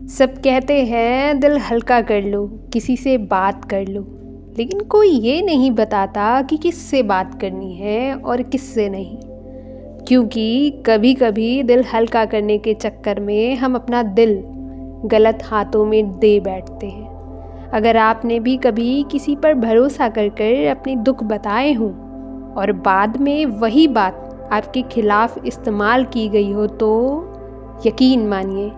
सब कहते हैं दिल हल्का कर लो, किसी से बात कर लो, लेकिन कोई ये नहीं बताता कि किससे बात करनी है और किससे नहीं। क्योंकि कभी कभी दिल हल्का करने के चक्कर में हम अपना दिल गलत हाथों में दे बैठते हैं। अगर आपने भी कभी किसी पर भरोसा कर कर अपने दुख बताए हों और बाद में वही बात आपके खिलाफ इस्तेमाल की गई हो तो यकीन मानिए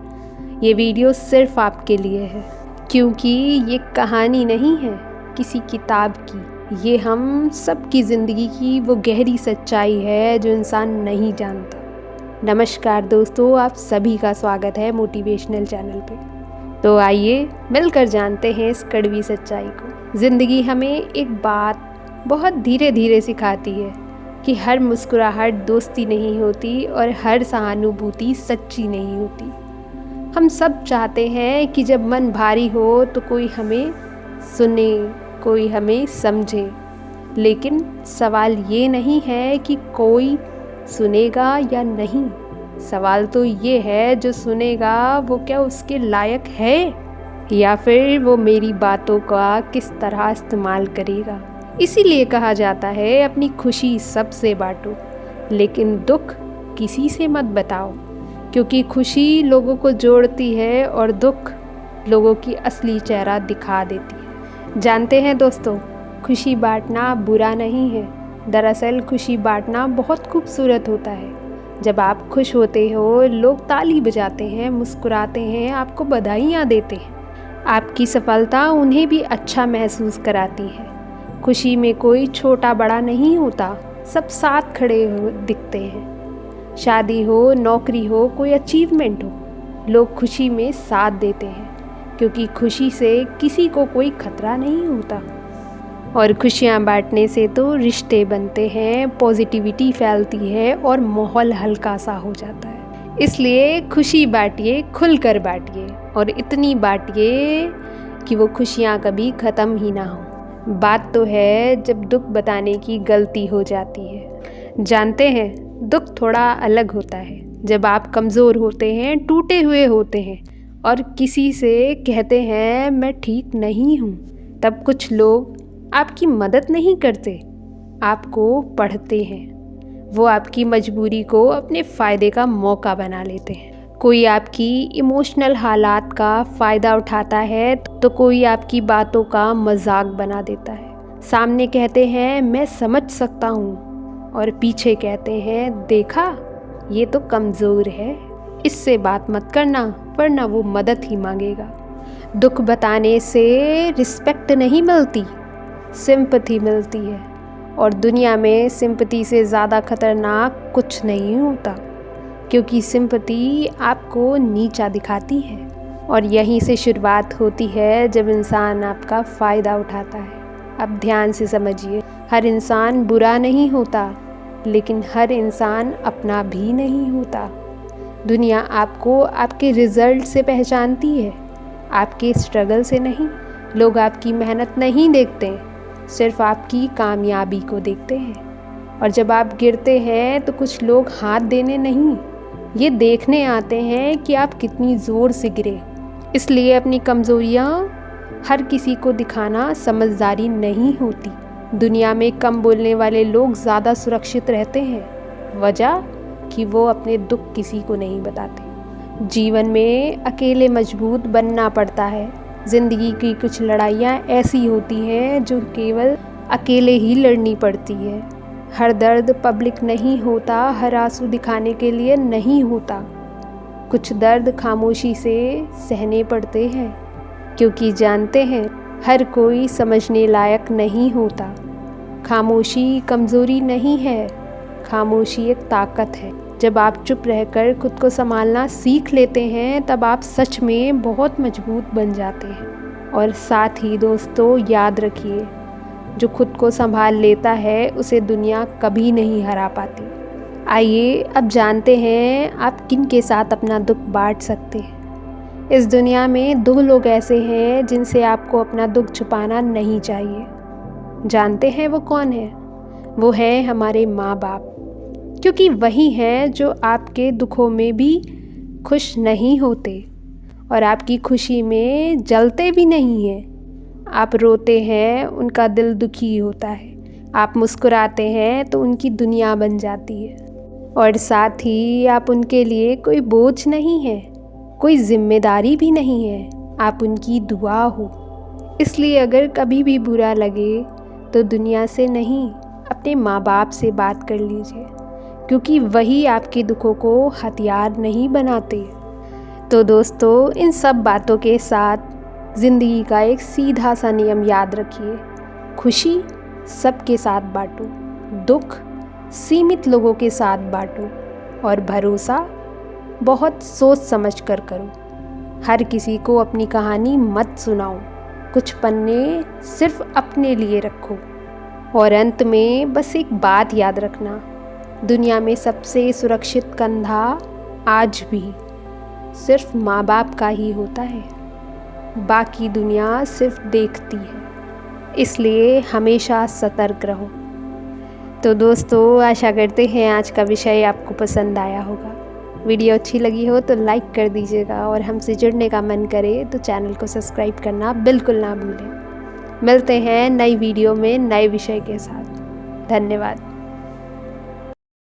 ये वीडियो सिर्फ आपके लिए है, क्योंकि ये कहानी नहीं है किसी किताब की। ये हम सब की ज़िंदगी की वो गहरी सच्चाई है जो इंसान नहीं जानता। नमस्कार दोस्तों, आप सभी का स्वागत है मोटिवेशनल चैनल पे। तो आइए मिलकर जानते हैं इस कड़वी सच्चाई को। ज़िंदगी हमें एक बात बहुत धीरे धीरे सिखाती है कि हर मुस्कुराहट दोस्ती नहीं होती और हर सहानुभूति सच्ची नहीं होती। हम सब चाहते हैं कि जब मन भारी हो तो कोई हमें सुने, कोई हमें समझे, लेकिन सवाल ये नहीं है कि कोई सुनेगा या नहीं। सवाल तो ये है जो सुनेगा वो क्या उसके लायक है, या फिर वो मेरी बातों का किस तरह इस्तेमाल करेगा। इसीलिए कहा जाता है अपनी खुशी सबसे बांटो, लेकिन दुख किसी से मत बताओ, क्योंकि खुशी लोगों को जोड़ती है और दुख लोगों की असली चेहरा दिखा देती है। जानते हैं दोस्तों, खुशी बांटना बुरा नहीं है। दरअसल खुशी बांटना बहुत खूबसूरत होता है। जब आप खुश होते हो, लोग ताली बजाते हैं, मुस्कुराते हैं, आपको बधाइयाँ देते हैं। आपकी सफलता उन्हें भी अच्छा महसूस कराती है। खुशी में कोई छोटा बड़ा नहीं होता, सब साथ खड़े हो दिखते हैं। शादी हो, नौकरी हो, कोई अचीवमेंट हो, लोग खुशी में साथ देते हैं, क्योंकि खुशी से किसी को कोई खतरा नहीं होता। और खुशियाँ बांटने से तो रिश्ते बनते हैं, पॉजिटिविटी फैलती है और माहौल हल्का सा हो जाता है। इसलिए खुशी बांटिए, खुलकर बांटिए और इतनी बांटिए कि वो खुशियाँ कभी ख़त्म ही ना हो। बात तो है जब दुख बताने की गलती हो जाती है। जानते हैं, दुख थोड़ा अलग होता है जब आप कमज़ोर होते हैं, टूटे हुए होते हैं और किसी से कहते हैं मैं ठीक नहीं हूँ। तब कुछ लोग आपकी मदद नहीं करते, आपको पढ़ते हैं। वो आपकी मजबूरी को अपने फ़ायदे का मौका बना लेते हैं। कोई आपकी इमोशनल हालात का फ़ायदा उठाता है तो कोई आपकी बातों का मजाक बना देता है। सामने कहते हैं मैं समझ सकता हूँ और पीछे कहते हैं देखा ये तो कमज़ोर है, इससे बात मत करना वरना वो मदद ही मांगेगा। दुख बताने से रिस्पेक्ट नहीं मिलती, सिंपैथी मिलती है। और दुनिया में सिंपैथी से ज़्यादा खतरनाक कुछ नहीं होता, क्योंकि सिंपैथी आपको नीचा दिखाती है। और यहीं से शुरुआत होती है जब इंसान आपका फ़ायदा उठाता है। अब ध्यान से समझिए, हर इंसान बुरा नहीं होता, लेकिन हर इंसान अपना भी नहीं होता। दुनिया आपको आपके रिज़ल्ट से पहचानती है, आपके स्ट्रगल से नहीं। लोग आपकी मेहनत नहीं देखते, सिर्फ आपकी कामयाबी को देखते हैं। और जब आप गिरते हैं तो कुछ लोग हाथ देने नहीं, ये देखने आते हैं कि आप कितनी ज़ोर से गिरे। इसलिए अपनी कमज़ोरियाँ हर किसी को दिखाना समझदारी नहीं होती। दुनिया में कम बोलने वाले लोग ज़्यादा सुरक्षित रहते हैं, वजह कि वो अपने दुख किसी को नहीं बताते। जीवन में अकेले मजबूत बनना पड़ता है। ज़िंदगी की कुछ लड़ाइयाँ ऐसी होती हैं जो केवल अकेले ही लड़नी पड़ती है। हर दर्द पब्लिक नहीं होता, हर आंसू दिखाने के लिए नहीं होता। कुछ दर्द खामोशी से सहने पड़ते हैं, क्योंकि जानते हैं हर कोई समझने लायक नहीं होता। खामोशी कमज़ोरी नहीं है, खामोशी एक ताकत है। जब आप चुप रहकर खुद को संभालना सीख लेते हैं तब आप सच में बहुत मजबूत बन जाते हैं। और साथ ही दोस्तों याद रखिए, जो खुद को संभाल लेता है उसे दुनिया कभी नहीं हरा पाती। आइए अब जानते हैं आप किन के साथ अपना दुख बांट सकते हैं। इस दुनिया में दो लोग ऐसे हैं जिनसे आपको अपना दुख छुपाना नहीं चाहिए। जानते हैं वो कौन है? वो है हमारे माँ बाप, क्योंकि वही हैं जो आपके दुखों में भी खुश नहीं होते। और आपकी खुशी में जलते भी नहीं हैं। आप रोते हैं, उनका दिल दुखी होता है। आप मुस्कुराते हैं तो उनकी दुनिया बन जाती है। और साथ ही आप उनके लिए कोई बोझ नहीं है, कोई जिम्मेदारी भी नहीं है, आप उनकी दुआ हो। इसलिए अगर कभी भी बुरा लगे तो दुनिया से नहीं, अपने माँ बाप से बात कर लीजिए, क्योंकि वही आपके दुखों को हथियार नहीं बनाते। तो दोस्तों, इन सब बातों के साथ ज़िंदगी का एक सीधा सा नियम याद रखिए। खुशी सबके साथ बांटो, दुख सीमित लोगों के साथ बांटो, और भरोसा बहुत सोच समझ कर करो। हर किसी को अपनी कहानी मत सुनाओ, कुछ पन्ने सिर्फ अपने लिए रखो। और अंत में बस एक बात याद रखना, दुनिया में सबसे सुरक्षित कंधा आज भी सिर्फ माँ बाप का ही होता है। बाकी दुनिया सिर्फ देखती है, इसलिए हमेशा सतर्क रहो। तो दोस्तों, आशा करते हैं आज का विषय आपको पसंद आया होगा। वीडियो अच्छी लगी हो तो लाइक कर दीजिएगा, और हमसे जुड़ने का मन करे तो चैनल को सब्सक्राइब करना बिल्कुल ना भूलें। मिलते हैं नई वीडियो में नए विषय के साथ। धन्यवाद।